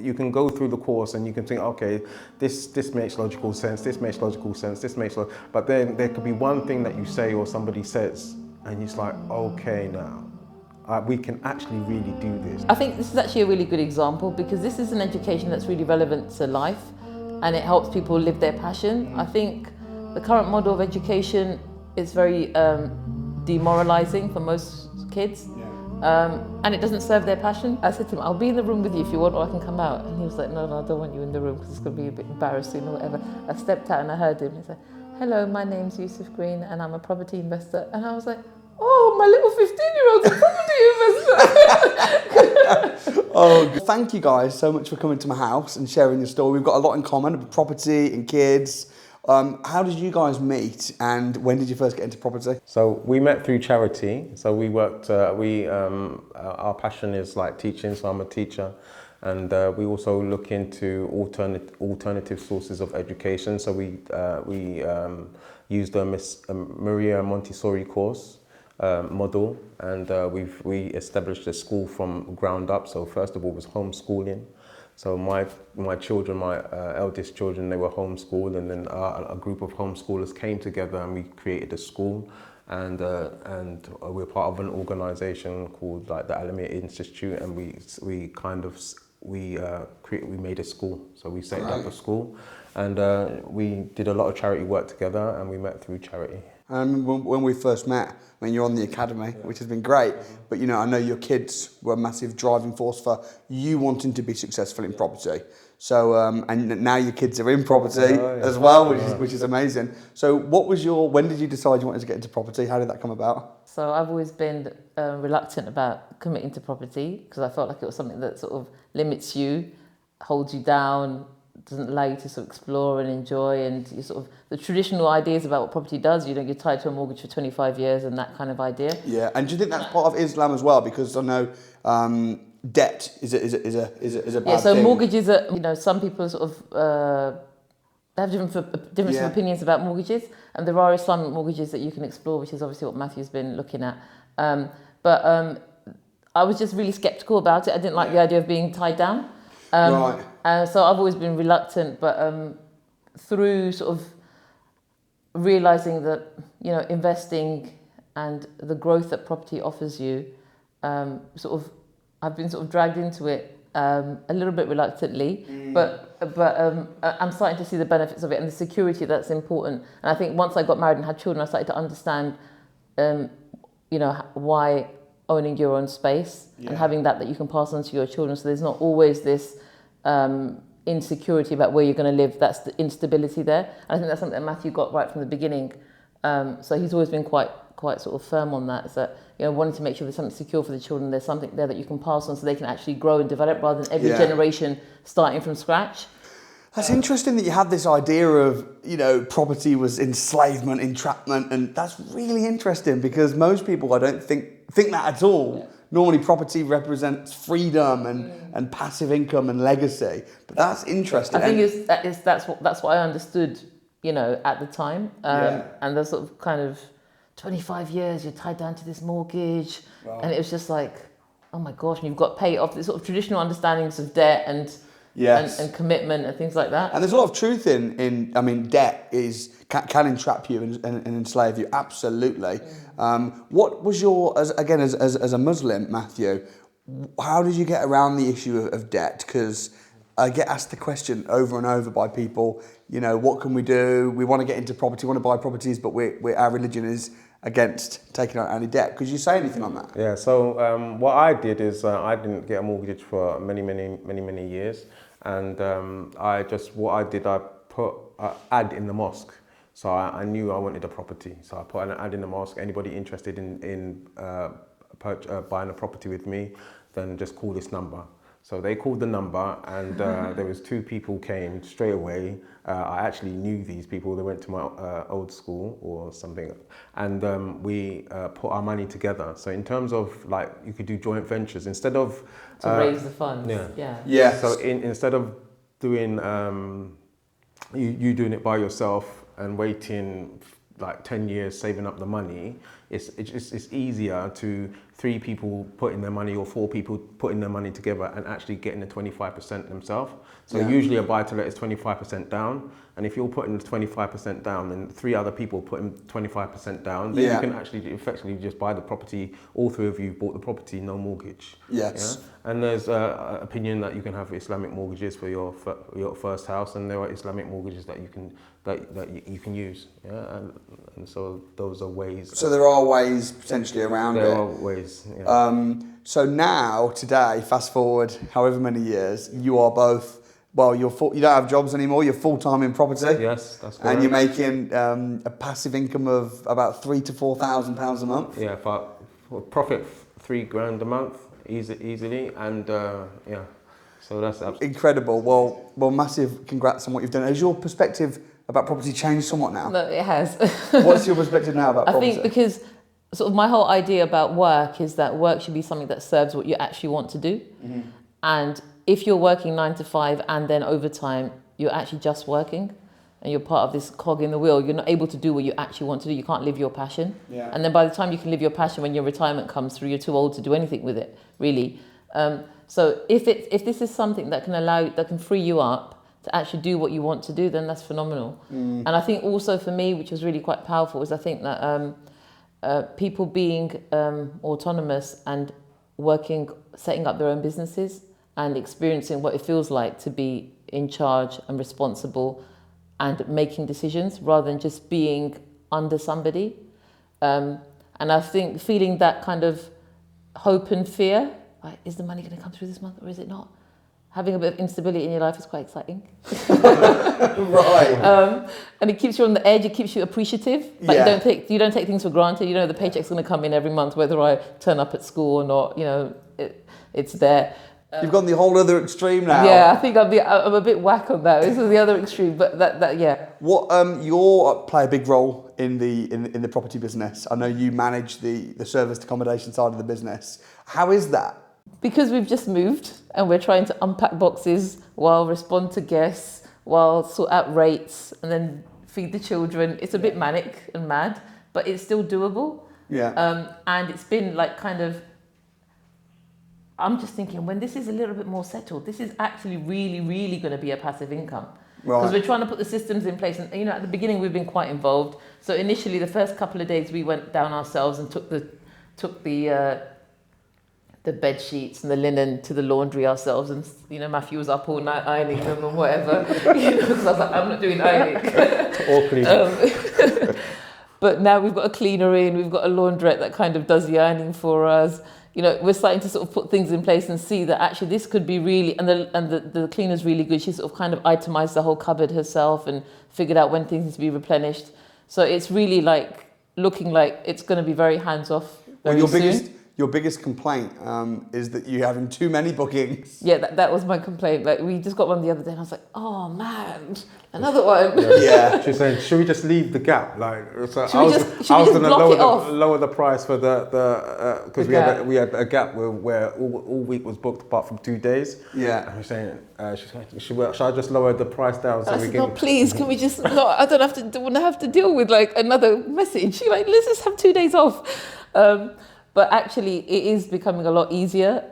You can go through the course and you can think, okay, this makes logical sense, this makes logical sense, but then there could be one thing that you say or somebody says, and it's like, okay, now we can actually really do this. I think this is actually a really good example because this is an education that's really relevant to life and it helps people live their passion. I think the current model of education is very demoralizing for most kids. And it doesn't serve their passion. I said to him, I'll be in the room with you if you want, or I can come out. And he was like, no, I don't want you in the room because it's going to be a bit embarrassing or whatever. I stepped out and I heard him. He said, hello, my name's Yusuf Green and I'm a property investor. And I was like, oh, my little 15-year-old's a property investor. Oh, thank you guys so much for coming to my house and sharing your story. We've got a lot in common, property and kids. How did you guys meet and when did you first get into property? So we met through charity. So we worked, our passion is like teaching, so I'm a teacher. And we also look into alternative sources of education. So we used a Miss Maria Montessori course model, and we established a school from ground up. So first of all was homeschooling. So my children, my eldest children, they were homeschooled, and then a group of homeschoolers came together and we created a school, and we're part of an organisation called like the Alameda Institute, and we made a school. So we set up a school, and we did a lot of charity work together, and we met through charity. And when we first met, I mean, you're on the academy, which has been great, but you know, I know your kids were a massive driving force for you wanting to be successful in property. So, and now your kids are in property as well, which is amazing. So when did you decide you wanted to get into property? How did that come about? So I've always been reluctant about committing to property because I felt like it was something that sort of limits you, holds you down, doesn't allow you to sort of explore and enjoy, and you sort of the traditional ideas about what property does. You know, you're tied to a mortgage for 25 years and that kind of idea. Yeah, and do you think that's part of Islam as well? Because I know debt is a bad yeah. So thing. mortgages are, you know, some people sort of have different opinions about mortgages, and there are Islamic mortgages that you can explore, which is obviously what Matthew's been looking at. But I was just really sceptical about it. I didn't like the idea of being tied down. Right. So I've always been reluctant, but through sort of realising that, you know, investing and the growth that property offers you, I've been sort of dragged into it a little bit reluctantly, but I'm starting to see the benefits of it and the security that's important. And I think once I got married and had children, I started to understand, you know, why owning your own space and having that you can pass on to your children. So there's not always this insecurity about where you're going to live. That's the instability there. And I think that's something that Matthew got right from the beginning. So he's always been quite sort of firm on that. Is that, you know, wanting to make sure there's something secure for the children. There's something there that you can pass on so they can actually grow and develop rather than every generation starting from scratch. That's interesting that you had this idea of, you know, property was enslavement, entrapment, and that's really interesting because most people, I don't think that at all. Yeah. Normally property represents freedom and passive income and legacy, but that's interesting. I think that's what I understood, you know, at the time. And the sort of kind of 25 years you're tied down to this mortgage, and it was just like, oh my gosh, and you've got to pay it off. The sort of traditional understandings of debt and commitment and things like that. And there's a lot of truth in I mean, debt can entrap you and enslave you, absolutely. What was your, as a Muslim, Matthew, how did you get around the issue of debt? Because I get asked the question over and over by people, you know, what can we do? We want to get into property, we want to buy properties, but our religion is against taking out any debt. Could you say anything on that? Yeah, so what I did is I didn't get a mortgage for many years, and I put an ad in the mosque. So I knew I wanted a property, so I put an ad in the mosque. Anybody interested in buying a property with me, then just call this number. So they called the number, and there was 2 people came straight away. I actually knew these people. They went to my old school or something, and we put our money together. So in terms of like, you could do joint ventures instead of to raise the funds. Yeah. So instead of doing you doing it by yourself and waiting like 10 years saving up the money, it's easier to 3 people putting their money or 4 people putting their money together and actually getting the 25% themselves. So usually a buy-to-let is 25% down, and if you're putting the 25% down and 3 other people putting 25% down, then you can actually effectively just buy the property. All 3 of you bought the property, no mortgage. Yes. Yeah? And there's an opinion that you can have Islamic mortgages for your first house, and there are Islamic mortgages that you can use. Yeah, and so those are ways. So there are ways potentially around it. There are ways. Yeah. So now, today, fast forward however many years, you are both. Well, you don't have jobs anymore. You're full-time in property. Yes, that's correct. And you're making a passive income of about £3,000 to £4,000 a month. Yeah, for profit £3,000 a month easily, and yeah, so that's absolutely incredible. Well, massive congrats on what you've done. Has your perspective about property changed somewhat now? No, it has. What's your perspective now about property? I think because sort of my whole idea about work is that work should be something that serves what you actually want to do. Mm-hmm. And if you're working 9 to 5 and then overtime, you're actually just working and you're part of this cog in the wheel. You're not able to do what you actually want to do. You can't live your passion. Yeah. And then by the time you can live your passion, when your retirement comes through, you're too old to do anything with it, really. So if this is something that can free you up to actually do what you want to do, then that's phenomenal. And I think also for me, which was really quite powerful, is I think that people being autonomous and setting up their own businesses and experiencing what it feels like to be in charge and responsible and making decisions rather than just being under somebody. And I think feeling that kind of hope and fear, like, is the money going to come through this month or is it not? Having a bit of instability in your life is quite exciting. Right. And it keeps you on the edge, it keeps you appreciative. Like you don't take things for granted. You know the paycheck's going to come in every month, whether I turn up at school or not, you know, it's there. You've gone the whole other extreme now. Yeah, I think I'm a bit whack on that. This is the other extreme, but that yeah. What you play a big role in the property business. I know you manage the serviced accommodation side of the business. How is that? Because we've just moved and we're trying to unpack boxes while respond to guests, while sort out rates and then feed the children. It's a bit manic and mad, but it's still doable. Yeah. And it's been like kind of. I'm just thinking, when this is a little bit more settled, this is actually really, really going to be a passive income. Because we're trying to put the systems in place. And, you know, at the beginning, we've been quite involved. So initially, the first couple of days, we went down ourselves and took the bed sheets and the linen to the laundry ourselves. And, you know, Matthew was up all night ironing them and whatever. You know, because I was like, I'm not doing ironing. Or cleaning. But now we've got a cleaner in, we've got a laundrette that kind of does the ironing for us. You know, we're starting to sort of put things in place and see that actually this could be really, and the cleaner's really good. She sort of kind of itemized the whole cupboard herself and figured out when things need to be replenished. So it's really like looking like it's going to be very hands off very soon. Your biggest complaint is that you're having too many bookings. Yeah, that was my complaint. Like, we just got one the other day and I was like, oh man, another one. Yeah. She's saying, should we just leave the gap? Like, so I was going to lower the price for the because we had a gap where all week was booked apart from 2 days. Yeah. And we're saying, should I just lower the price down so I said, no, please, can we just? No, I don't have to deal with like another message. Like, let's just have 2 days off. But actually, it is becoming a lot easier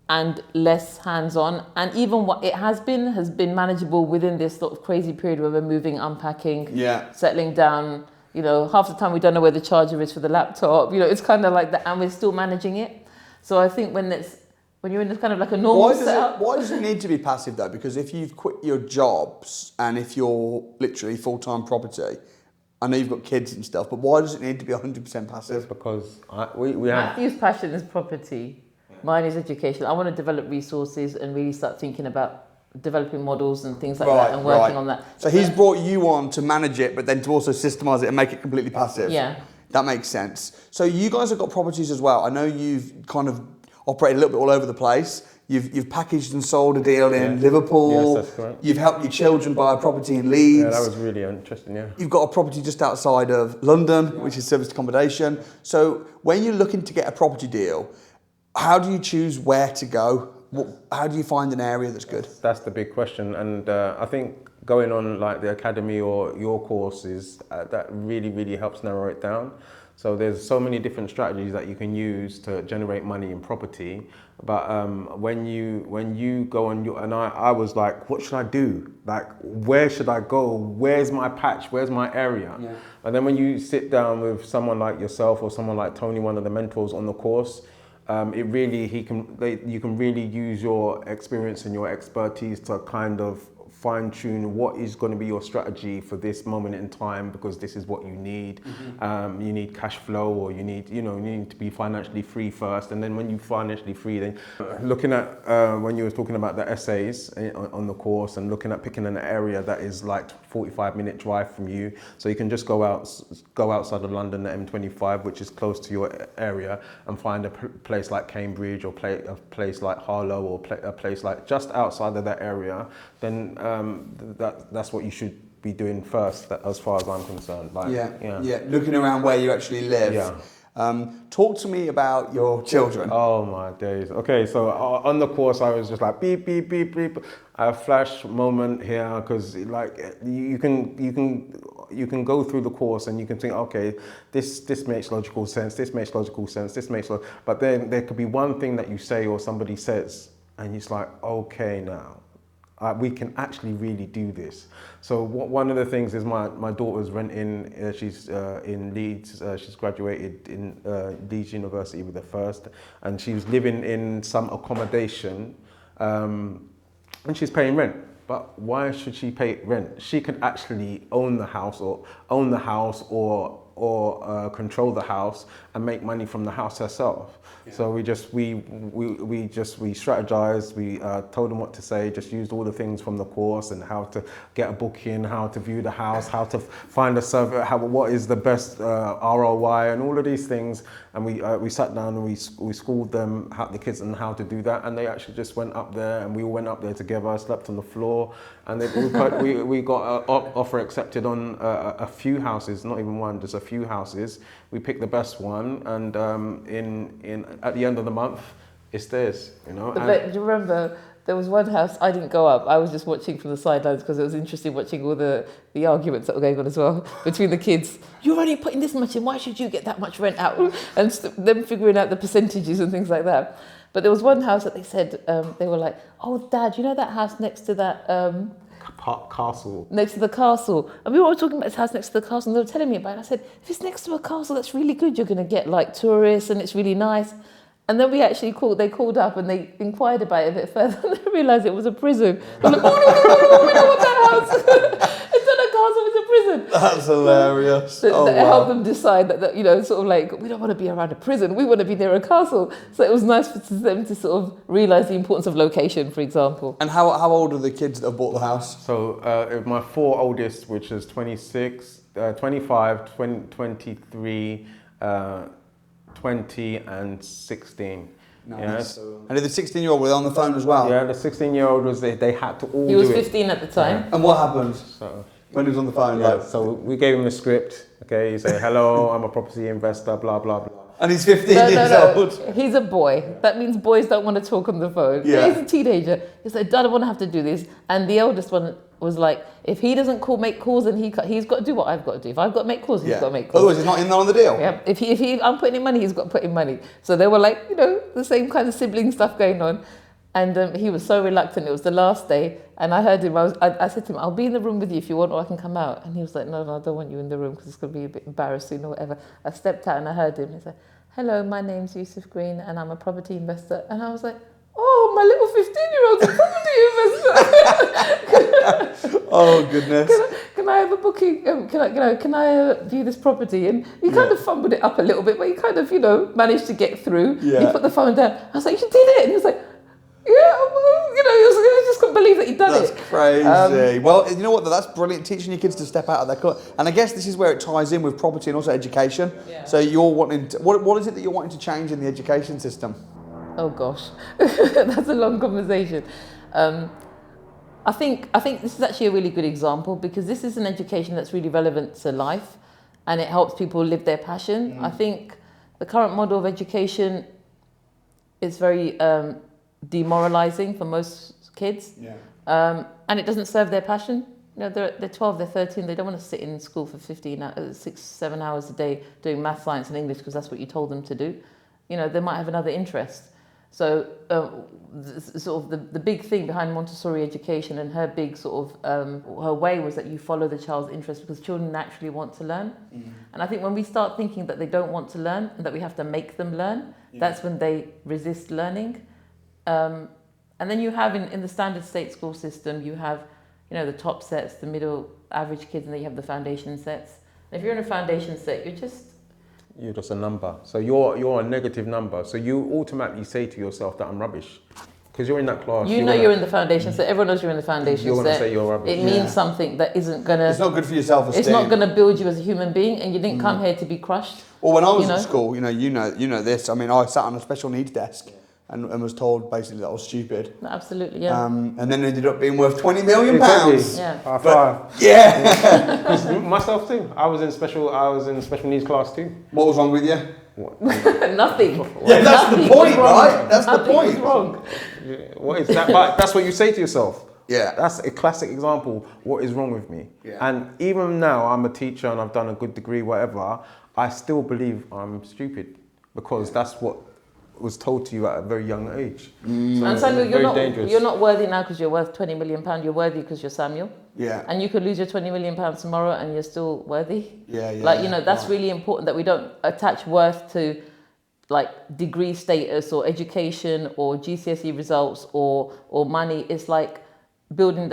and less hands-on. And even what it has been manageable within this sort of crazy period where we're moving, unpacking, settling down. You know, half the time we don't know where the charger is for the laptop. You know, it's kind of like that, and we're still managing it. So I think when you're in this kind of like a normal setup. Why does it need to be passive though? Because if you've quit your jobs and if you're literally full-time property, I know you've got kids and stuff, but why does it need to be 100% passive? Because we have... Matthew's passion is property. Mine is education. I want to develop resources and really start thinking about developing models and things like that and working on that. So he's brought you on to manage it, but then to also systemize it and make it completely passive. Yeah. That makes sense. So you guys have got properties as well. I know you've kind of operated a little bit all over the place. You've packaged and sold a deal in Liverpool. Yes, that's correct. You've helped your children buy a property in Leeds. Yeah, that was really interesting, yeah. You've got a property just outside of London, which is serviced accommodation. So when you're looking to get a property deal, how do you choose where to go? How do you find an area that's good? That's the big question. And I think going on like the academy or your courses, that really, really helps narrow it down. So there's so many different strategies that you can use to generate money in property. But when you go on your, and I was like, what should I do? Like, where should I go? Where's my patch? Where's my area? Yeah. And then when you sit down with someone like yourself or someone like Tony, one of the mentors on the course, you can really use your experience and your expertise to kind of fine tune what is going to be your strategy for this moment in time, because this is what you need. You need cash flow, or you need to be financially free first, and then when you're financially free, then looking at when you were talking about the essays on the course, and looking at picking an area that is like 45-minute drive from you, so you can just go outside of London, the M25, which is close to your area, and find a place like Cambridge, or a place like Harlow, or a place like just outside of that area. Then that's what you should be doing first, as far as I'm concerned. Like, yeah. Looking around where you actually live. Yeah. Talk to me about your children. Oh my days. Okay, so on the course, I was just like beep beep beep beep. A flash moment here, because like you can go through the course and you can think, okay, this makes logical sense. This makes logical sense. But then there could be one thing that you say or somebody says, and it's like, okay, now. We can actually really do this. So one of the things is my daughter's renting, she's in Leeds, she's graduated in Leeds University with her first, and she was living in some accommodation, and she's paying rent. But why should she pay rent? She could actually own the house or control the house and make money from the house herself. Yeah. So we strategized. We told them what to say. Just used all the things from the course, and how to get a booking, how to view the house, how to find a survey, what is the best ROI, and all of these things. And we sat down and we schooled them, the kids, on how to do that. And they actually just went up there, and we all went up there together. Slept on the floor, and we got an offer accepted on a few houses, not even one, just a few houses. We picked the best one, and at the end of the month, it's theirs. But do you remember, there was one house I didn't go up. I was just watching from the sidelines, because it was interesting watching all the arguments that were going on as well between the kids. You're only putting this much in. Why should you get that much rent out? And them figuring out the percentages and things like that. But there was one house that they said, they were like, oh, Dad, you know that house next to that castle? Next to the castle. And we were all talking about this house next to the castle, and they were telling me about it. I said, if it's next to a castle, that's really good. You're going to get like tourists, and it's really nice. And then they called up and they inquired about it a bit further, and they realised it was a prison. I'm like, oh, no, we don't want that house. It's not a castle, it's a prison. That's hilarious. That helped them decide that, sort of like, we don't want to be around a prison, we want to be near a castle. So it was nice for them to sort of realise the importance of location, for example. And how old are the kids that have bought the house? So my four oldest, which is 26, 25, 23, 20 and 16. Nice. Yes. And the 16-year-old was on the phone as well? Yeah, the 16-year-old was, they had to all do it. He was 15 at the time. Yeah. And what happened so, when he was on the phone? Yeah, so we gave him a script. Okay, you say, hello, I'm a property investor, blah, blah, blah. And he's 15 years old. He's a boy. That means boys don't want to talk on the phone. Yeah. He's a teenager. He's like, Dad, I don't want to have to do this. And the eldest one was like, if he doesn't make calls, and he's got to do what I've got to do. If I've got to make calls, he's got to make calls. Otherwise, he's not in on the deal. Yeah. If I'm putting in money, he's got to put in money. So they were like, the same kind of sibling stuff going on. And he was so reluctant. It was the last day, and I heard him. I said to him, "I'll be in the room with you if you want, or I can come out." And he was like, "No, I don't want you in the room because it's going to be a bit embarrassing or whatever." I stepped out and I heard him. He said, "Hello, my name's Yusuf Green, and I'm a property investor." And I was like, "Oh, my little 15-year-old's a property investor." Oh goodness! Can I have a booking? Can I view this property? And he kind of fumbled it up a little bit, but he kind of managed to get through. Yeah. He put the phone down. I was like, "You did it!" And he was like, "Yeah, I just couldn't believe that he'd done it." That's crazy. Well, you know what? That's brilliant. Teaching your kids to step out of their comfort. And I guess this is where it ties in with property and also education. Yeah. So you're wanting to, what is it that you're wanting to change in the education system? Oh gosh, that's a long conversation. I think this is actually a really good example, because this is an education that's really relevant to life, and it helps people live their passion. I think the current model of education is very demoralizing for most kids, and it doesn't serve their passion they're 12, they're 13. They don't want to sit in school for 6-7 hours a day doing math, science, and English because that's what you told them to do. They might have another interest. So the big thing behind Montessori education and her big her way was that you follow the child's interest because children naturally want to learn. And I think when we start thinking that they don't want to learn and that we have to make them learn, that's when they resist learning. And then you have in the standard state school system, you have the top sets, the middle average kids, and then you have the foundation sets. And if you're in a foundation set, you're just a number. So you're a negative number. So you automatically say to yourself that I'm rubbish. Because you're in that class. You're in the foundation set. Everyone knows you're in the foundation set. You're going to say you're rubbish. It means something that isn't going to... It's not good for your self-esteem. It's not going to build you as a human being, and you didn't come here to be crushed. Well, when I was at school, you know this. I mean, I sat on a special needs desk and was told basically that I was stupid. Absolutely, yeah. And then ended up being worth £20 million. Yeah. High five. Yeah. Myself too. I was in special needs class too. What was wrong with you? Nothing. Yeah, that's the point, right? That's the point. Nothing's wrong. Yeah. What is that? But that's what you say to yourself. Yeah. That's a classic example. What is wrong with me? Yeah. And even now, I'm a teacher and I've done a good degree, whatever. I still believe I'm stupid because that's what was told to you at a very young age. So and Samuel, dangerous. You're not worthy now because you're worth £20 million. You're worthy because you're Samuel. Yeah. And you could lose your £20 million tomorrow and you're still worthy. Yeah. That's really important that we don't attach worth to degree status or education or GCSE results or money. It's like building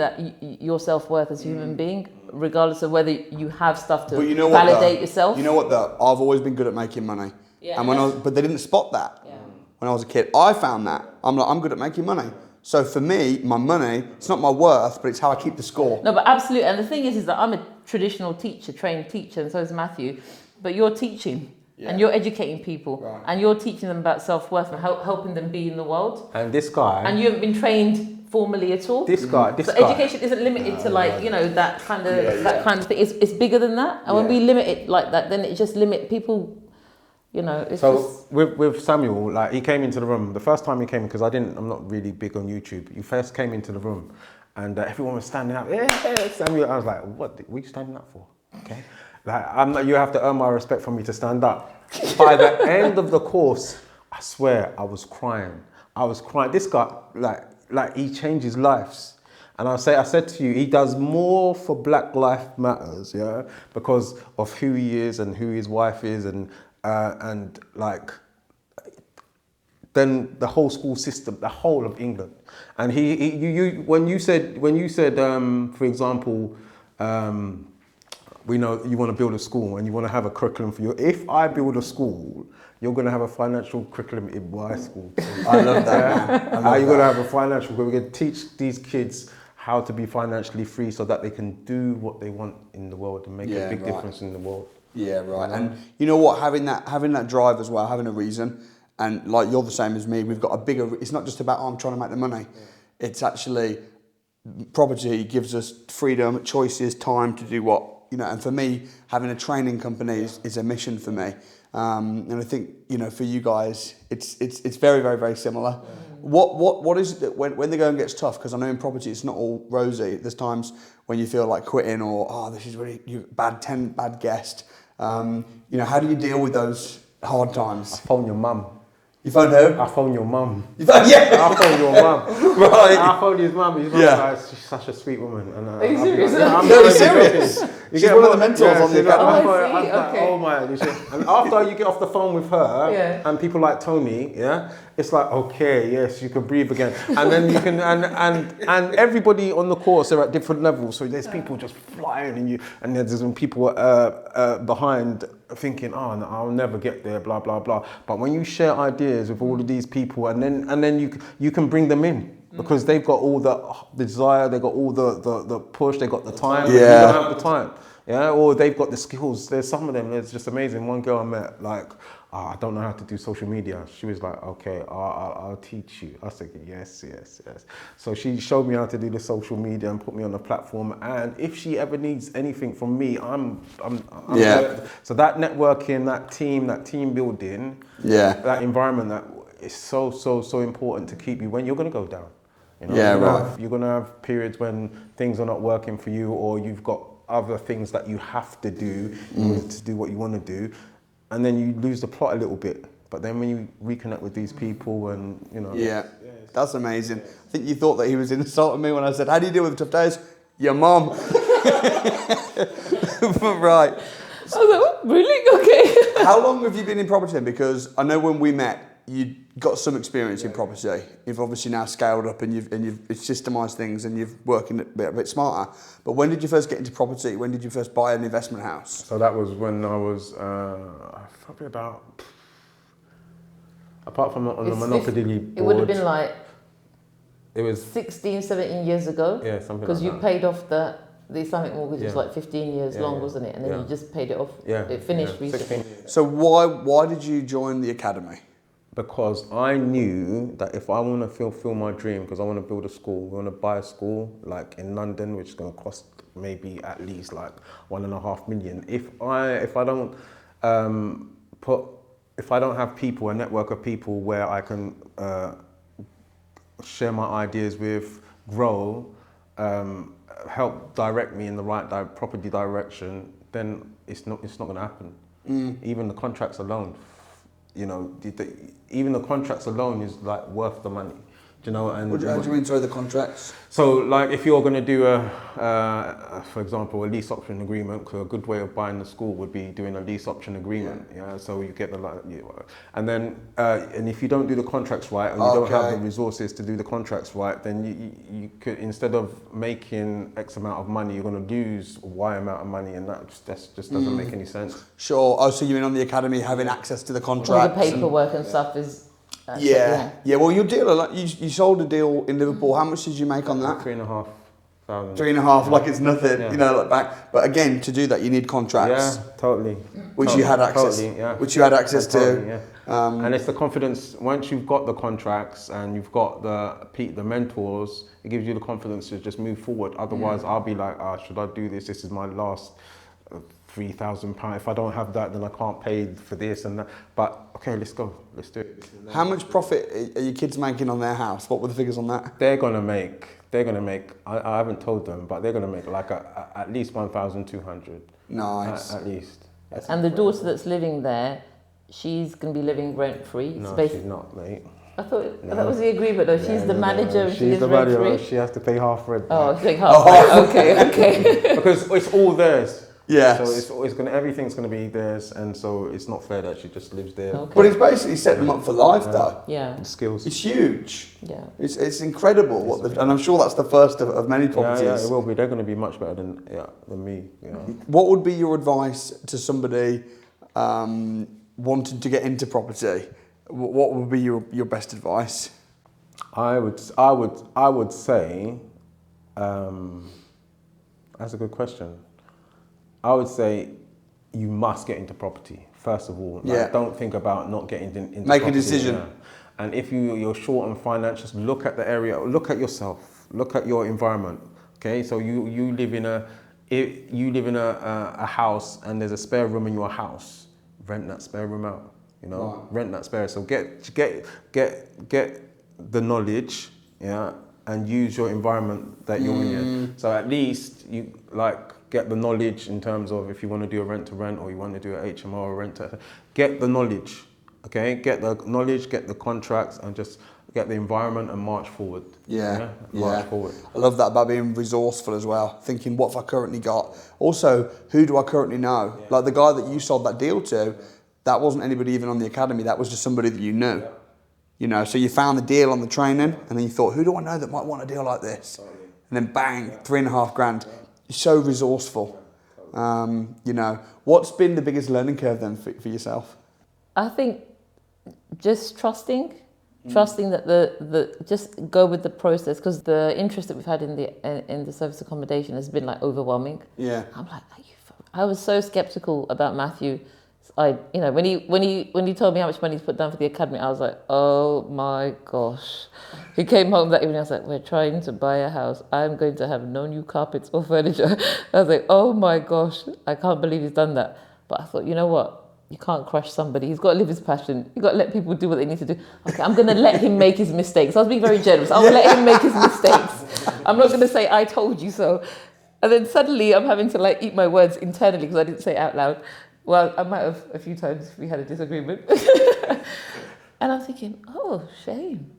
your self-worth as a human being, regardless of whether you have stuff to validate yourself. You know what though? I've always been good at making money. Yeah. And but they didn't spot that. Yeah. When I was a kid, I found that. I'm good at making money. So for me, my money, it's not my worth, but it's how I keep the score. No, but absolutely. And the thing is that I'm a traditional teacher, trained teacher, and so is Matthew. But you're teaching and you're educating people and you're teaching them about self-worth and helping them be in the world. And this guy... And you haven't been trained formally at all. This guy. Education isn't limited to that kind of thing. It's bigger than that. And when we limit it like that, then it just limit people... with Samuel, he came into the room. The first time he came in, because I'm not really big on YouTube. He first came into the room, and everyone was standing up. Yeah, Samuel. I was like, "What are you standing up for?" Okay, you have to earn my respect for me to stand up. By the end of the course, I swear I was crying. This guy, he changes lives. And I said to you, he does more for Black Lives Matters, because of who he is and who his wife is, than the whole school system, the whole of England. And when you said, for example, we know you want to build a school and you want to have a curriculum for if I build a school, you're going to have a financial curriculum in my school. I love that. You're going to have a financial curriculum. We're going to teach these kids how to be financially free so that they can do what they want in the world and make a big difference in the world. Yeah, right. And you know what? Having that drive as well, having a reason, and you're the same as me. We've got a bigger. It's not just about I'm trying to make the money. Yeah. It's actually property gives us freedom, choices, time to do what And for me, having a training company is a mission for me. And I think for you guys, it's very, very, very similar. Yeah. What is it that when the going gets tough? Because I know in property it's not all rosy. There's times when you feel like quitting or this is really bad guest. How do you deal with those hard times? I phone your mum. You phoned who? I phone your mum. I phoned your mum. Right. I phoned his mum. His mum she's such a sweet woman. And, are you serious? I'm very serious. She's one of the mentors on the academy. Oh my! And after you get off the phone with her, and people like Tony, it's like okay, yes, you can breathe again, and then you can, and everybody on the course are at different levels. So there's people just flying, and there's people behind thinking, oh, no, I'll never get there, blah blah blah. But when you share ideas with all of these people, and then you can bring them in. Because they've got all the desire, they've got all the push, they've got the time. You don't have the time, or they've got the skills. There's some of them, it's just amazing. One girl I met, I don't know how to do social media. She was like, okay, I'll teach you. I said, yes. So she showed me how to do the social media and put me on the platform. And if she ever needs anything from me, I'm there. So that networking, that team building, that environment, that is so important to keep you when you're going to go down. You know, Yeah, right. You're gonna have periods when things are not working for you, or you've got other things that you have to do in order to do what you want to do, and then you lose the plot a little bit. But then when you reconnect with these people, and you know, Yeah, that's amazing. I think you thought that he was insulting me when I said, "How do you deal with tough days?" Your mum. Right. I was like, oh, really? Okay. How long have you been in property then? Because I know when we met, you got some experience in property. You've obviously now scaled up and you've systemised things and you're working a bit smarter. But when did you first get into property? When did you first buy an investment house? So that was when I was probably about, apart from on the It's Monopoly board. It would have been like it was 16, 17 years ago. Yeah, something like that. Because you paid off the Islamic mortgage was Yeah. like 15 years Yeah, long, yeah. wasn't it? And then Yeah. you just paid it off. Yeah, It finished yeah, recently. 16. So why did you join the academy? Because I knew that if I want to fulfill my dream, because I want to build a school, we want to buy a school like in London, which is going to cost maybe at least like 1.5 million. If I don't if I don't have people, a network of people where I can share my ideas with, grow, help direct me in the right property direction, then it's not going to happen. Even the contracts alone, you know, even the contracts alone is like worth the money. Do you know? And How do you mean, sorry, the contracts? so, like, if you're going to do for example, a lease option agreement, because a good way of buying the school would be doing a lease option agreement. Yeah. So you get and then and if you don't do the contracts right, and you don't have the resources to do the contracts right, then you could, instead of making X amount of money, you're going to lose Y amount of money, and that just doesn't make any sense. Sure. Oh, so you mean on the academy having access to the All contracts? the paperwork and stuff is... Yeah. Well, your deal, you sold a deal in Liverpool. How much did you make on that? 3,500. 3.5, like it's nothing, Yeah. you know, like back. But again, to do that, you need contracts. Yeah, totally. Which you had access, which you had access to. Yeah. And it's the confidence. Once you've got the contracts and you've got the mentors, it gives you the confidence to just move forward. Otherwise, I'll be like, should I do this? This is my last £3,000. If I don't have that, then I can't pay for this and that. But okay, let's go. Let's do it. How much profit are your kids making on their house? What were the figures on that? They're gonna make. I haven't told them, but they're gonna make like at least 1,200. Nice. At least. And the daughter that's living there, she's going to be living rent-free. No, she's not, mate. I thought that was the agreement, though. She's the manager and she She's is the manager. rent-free. She has to pay half rent. Oh, she's like half right. Okay. Because it's all theirs. Yes. So everything's gonna be theirs, and so it's not fair that she just lives there. Okay. But it's basically set them up for life, though. Yeah. The skills. It's huge. Yeah. It's incredible what and I'm sure that's the first of many properties. Yeah, it will be. They're gonna be much better than me. You know. What would be your advice to somebody wanting to get into property? What would be your best advice? I would say, that's a good question. I would say you must get into property first of all. Like, don't think about not getting into Make property, a decision. yeah. And if you're short on finances, look at the area, look at yourself, look at your environment. Okay, so you live in a house and there's a spare room in your house. Rent that spare room out. You know, Wow. rent that spare. So get the knowledge, yeah, and use your environment that you're in. So at least you get the knowledge in terms of if you want to do a rent to rent or you want to do a HMO or rent to, get the knowledge, okay? Get the knowledge, get the contracts, and just get the environment and march forward. March forward. I love that about being resourceful as well. Thinking, what have I currently got? Also, who do I currently know? Yeah. Like the guy that you sold that deal to, that wasn't anybody even on the academy. That was just somebody that you knew. Yeah. You know, so you found the deal on the training, and then you thought, who do I know that might want a deal like this? And then bang, 3.5 grand. You're so resourceful. You know, what's been the biggest learning curve then for yourself? I think just trusting that the just go with the process, because the interest that we've had in the service accommodation has been like overwhelming. Yeah. I'm like, I was so skeptical about Matthew. When he told me how much money he's put down for the academy, I was like, oh my gosh. He came home that evening, I was like, we're trying to buy a house. I'm going to have no new carpets or furniture. I was like, oh my gosh, I can't believe he's done that. But I thought, you know what? you can't crush somebody. He's got to live his passion. You've got to let people do what they need to do. Okay, I'm going to let him make his mistakes. I was being very generous. I'll let him make his mistakes. I'm not going to say, I told you so. And then suddenly I'm having to like eat my words internally because I didn't say it out loud. Well, I might have a few times if we had a disagreement. And I'm thinking, oh, shame.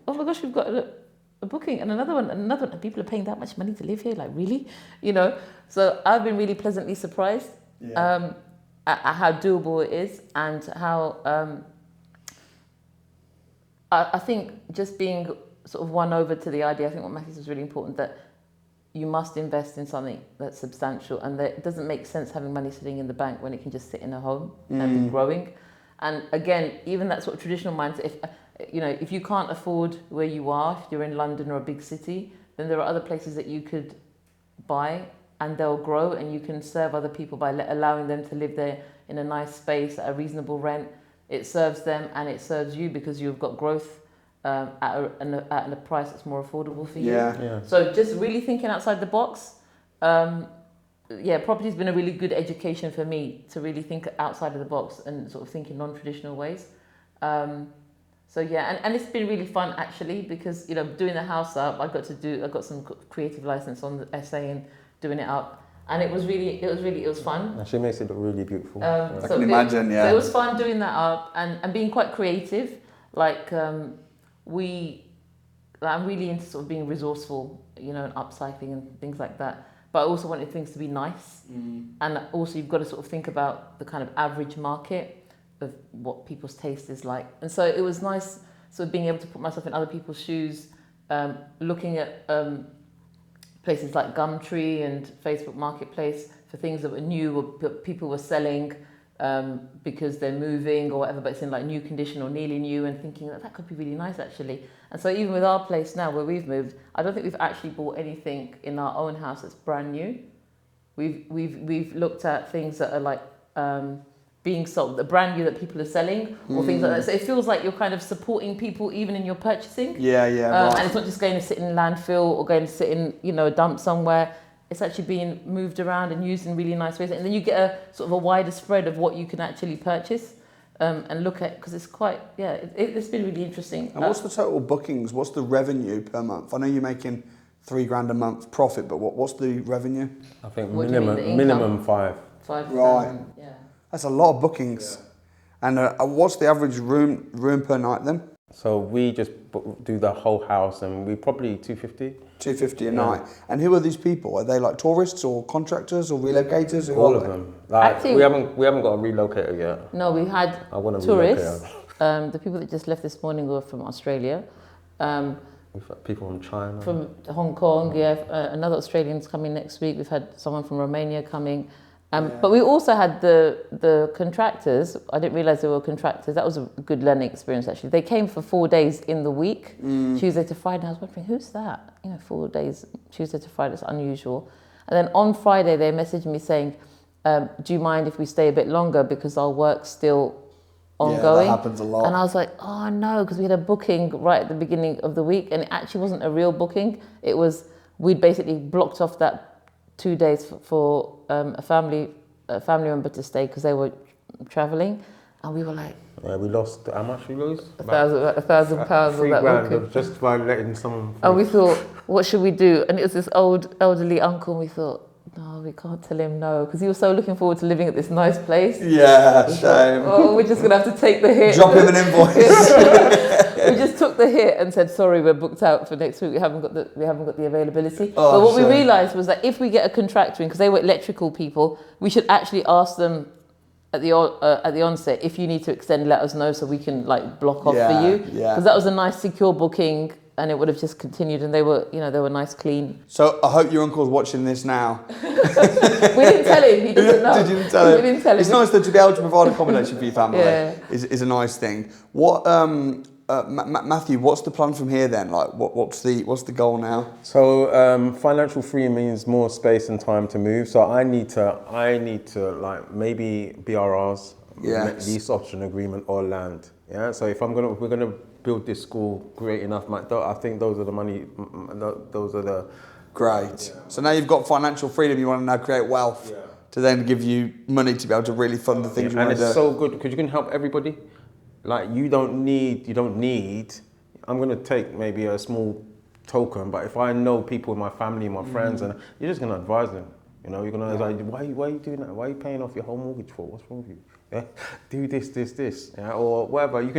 Oh my gosh, we've got a booking and another one, and people are paying that much money to live here, like really? So I've been really pleasantly surprised at how doable it is, and how I think just being sort of won over to the idea. I think what Matthew said was really important, that you must invest in something that's substantial, and that it doesn't make sense having money sitting in the bank when it can just sit in a home and be growing. And again, even that sort of traditional mindset, if you can't afford where you are, if you're in London or a big city, then there are other places that you could buy and they'll grow, and you can serve other people by allowing them to live there in a nice space at a reasonable rent. It serves them and it serves you because you've got growth at a price that's more affordable for you. Yeah. So just really thinking outside the box. Property's been a really good education for me to really think outside of the box and sort of think in non-traditional ways. And it's been really fun actually, because doing the house up, I got some creative license on the essay and doing it up, and it was fun. And she makes it look really beautiful. I can imagine. So it was fun doing that up and being quite creative. I'm really into sort of being resourceful, and upcycling and things like that. But I also wanted things to be nice. And also you've got to sort of think about the kind of average market of what people's taste is like. And so it was nice sort of being able to put myself in other people's shoes, looking at places like Gumtree and Facebook Marketplace for things that were new or people were selling because they're moving or whatever, but it's in like new condition or nearly new, and thinking that could be really nice actually. And so even with our place now where we've moved, I don't think we've actually bought anything in our own house that's brand new. We've looked at things that are like being sold, the brand new that people are selling, or things like that. So it feels like you're kind of supporting people even in your purchasing. Right. And it's not just going to sit in landfill or going to sit in a dump somewhere. It's actually being moved around and used in really nice ways. And then you get a sort of a wider spread of what you can actually purchase and look at, because it's quite, it's been really interesting. And what's the total bookings? What's the revenue per month? I know you're making $3,000 a month profit, but what's the revenue? I think What do you mean, the income? minimum 5. 5,000. Right. Yeah. That's a lot of bookings. Yeah. And what's the average room per night then? So we just do the whole house, and we probably $250. $250 a night. And who are these people? Are they like tourists or contractors or relocators? All of them. We haven't got a relocator yet. No, we had I want a tourists. relocator. The people that just left this morning were from Australia. We've had people from China. From Hong Kong, another Australian's coming next week. We've had someone from Romania coming. But we also had the contractors. I didn't realise they were contractors. That was a good learning experience, actually. They came for 4 days in the week, Tuesday to Friday. And I was wondering, who's that? 4 days, Tuesday to Friday, it's unusual. And then on Friday, they messaged me saying, do you mind if we stay a bit longer because our work's still ongoing? Yeah, that happens a lot. And I was like, oh no, because we had a booking right at the beginning of the week, and it actually wasn't a real booking. It was, we'd basically blocked off that 2 days for a family member to stay because they were travelling, and we were like, we lost, how much we lose? £1,000 on that booking. Just by letting someone. And we thought, what should we do? And it was this old elderly uncle, and we thought, no, we can't tell him no, because he was so looking forward to living at this nice place. Yeah, shame. Oh, we're just gonna have to take the hit. Drop him an invoice. We just took the hit and said, sorry, we're booked out for next week. We haven't got the availability. But what we realised was that if we get a contractor in, because they were electrical people, we should actually ask them at the onset, if you need to extend, let us know so we can like block off for you. Because that was a nice secure booking, and it would have just continued, and they were nice, clean. So I hope your uncle's watching this now. We didn't tell him. He doesn't know. Did you tell him? We didn't tell him. It's nice though to be able to provide accommodation for your family. Is a nice thing. What Matthew, what's the plan from here then? Like, what's the goal now? So financial freedom means more space and time to move. So I need to like maybe BRRs, lease option agreement, or land. Yeah. So if we're gonna build this school great enough, I think those are the money. Those are the great. Yeah. So now you've got financial freedom. You want to now create wealth to then give you money to be able to really fund the things you And want to do. it's so good because you can help everybody. Like you don't need. I'm gonna take maybe a small token, but if I know people in my family, my friends, and you're just gonna advise them. You know, you're gonna like, why are you doing that? Why are you paying off your whole mortgage for? What's wrong with you? Yeah? Do this, yeah? Or whatever. You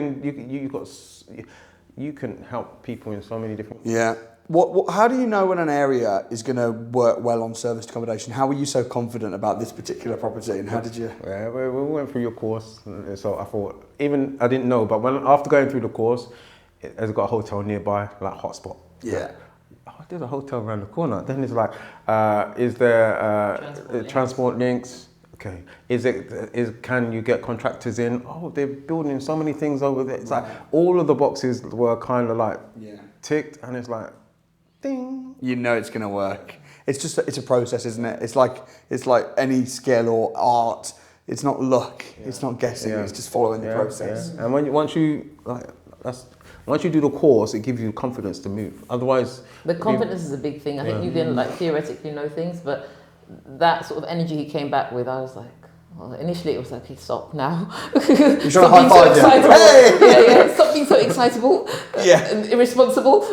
can help people in so many different. Yeah. How do you know when an area is going to work well on serviced accommodation? How were you so confident about this particular property, and how did you? Yeah, we went through your course, so I thought I didn't know, but after going through the course, it's got a hotel nearby, like hotspot. Yeah. Oh, there's a hotel around the corner. Then it's like, is there transport links? Okay. Can you get contractors in? Oh, they're building so many things over there. It's like all of the boxes were kind of like ticked, and it's like, ding. You know it's going to work. It's a process, isn't it? It's like any skill or art. It's not luck. Yeah. It's not guessing. Yeah. It's just following the process. Yeah. And once you do the course, it gives you confidence to move. Otherwise, the confidence is a big thing. I think you can like theoretically know things, but that sort of energy he came back with, I was like, well, initially it was like, okay, stop now. You're trying to high five, yeah. Stop being so excitable and irresponsible.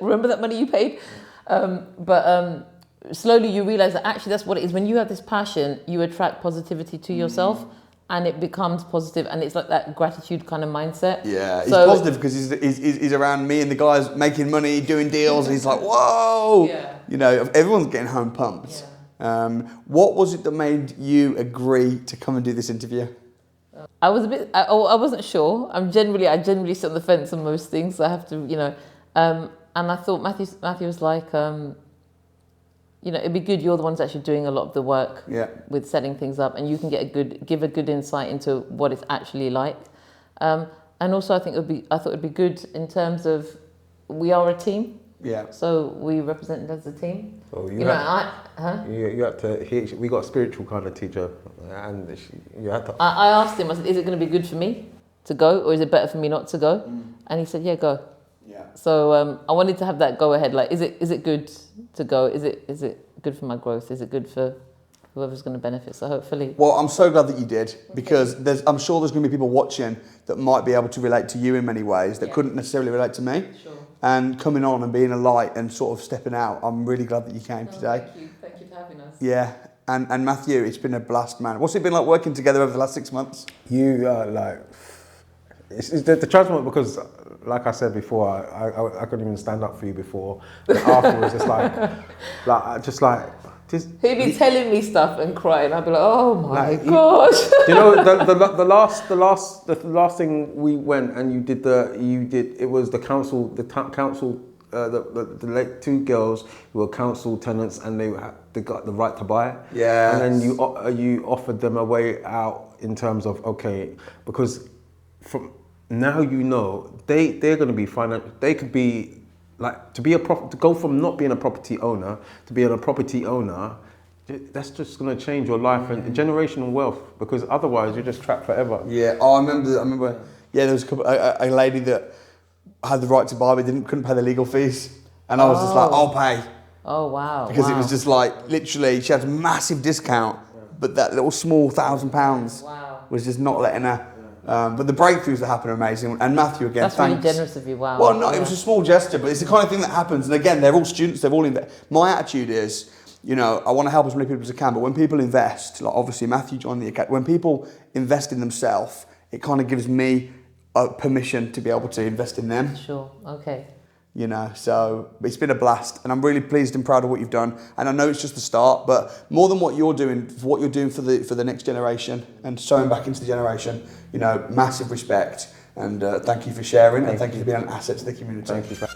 Remember that money you paid? But slowly you realize that actually that's what it is. When you have this passion, you attract positivity to yourself, and it becomes positive, and it's like that gratitude kind of mindset. Yeah, he's positive because he's around me and the guys making money, doing deals, and he's like, whoa! Yeah. You know, everyone's getting home pumped. Yeah. What was it that made you agree to come and do this interview? I was I wasn't sure. I generally sit on the fence on most things. I have to, and I thought Matthew was like, it'd be good. You're the ones actually doing a lot of the work with setting things up, and you can give a good insight into what it's actually like. And also, I thought it'd be good in terms of we are a team. Yeah. So we represented as a team. So you had to. We got a spiritual kind of teacher, and you had to. I asked him. I said, "Is it going to be good for me to go, or is it better for me not to go?" And he said, "Yeah, go." Yeah. So I wanted to have that go ahead. Like, is it good to go? Is it good for my growth? Is it good for whoever's going to benefit? So hopefully. Well, I'm so glad that you did, because I'm sure there's going to be people watching that might be able to relate to you in many ways that couldn't necessarily relate to me. Sure. And coming on and being a light and sort of stepping out, I'm really glad that you came today. Thank you for having us. Yeah, and Matthew, it's been a blast, man. What's it been like working together over the last 6 months? You are like, it's the transport, because like I said before, I couldn't even stand up for you before. But afterwards, it's like. He'd be telling me stuff and crying. I'd be like, "Oh my gosh!" You know, the last thing we went and you did. It was the council. The late two girls who were council tenants, and they got the right to buy. Yeah. And then you offered them a way out in terms of because from now they're going to be financial. They could be. Like to go from not being a property owner to being a property owner, that's just going to change your life and generational wealth, because otherwise you're just trapped forever. Yeah. Oh, I remember. Yeah, there was a lady that had the right to buy but couldn't pay the legal fees, and I was just like, I'll pay. Oh wow. Because it was just like literally she had a massive discount, but that little small £1,000 was just not letting her. But the breakthroughs that happen are amazing. And Matthew, again, that's thanks. really generous of you. Wow. Well, no, it was a small gesture, but it's the kind of thing that happens. And again, they're all students. They've all invested. My attitude is, I want to help as many people as I can. But when people invest, like obviously Matthew joined the academy. When people invest in themselves, it kind of gives me permission to be able to invest in them. Sure. Okay. So it's been a blast, and I'm really pleased and proud of what you've done. And I know it's just the start, but more than what you're doing for the next generation and sowing back into the generation, massive respect. And thank you for sharing, and thank you for being an asset to the community. Thank you.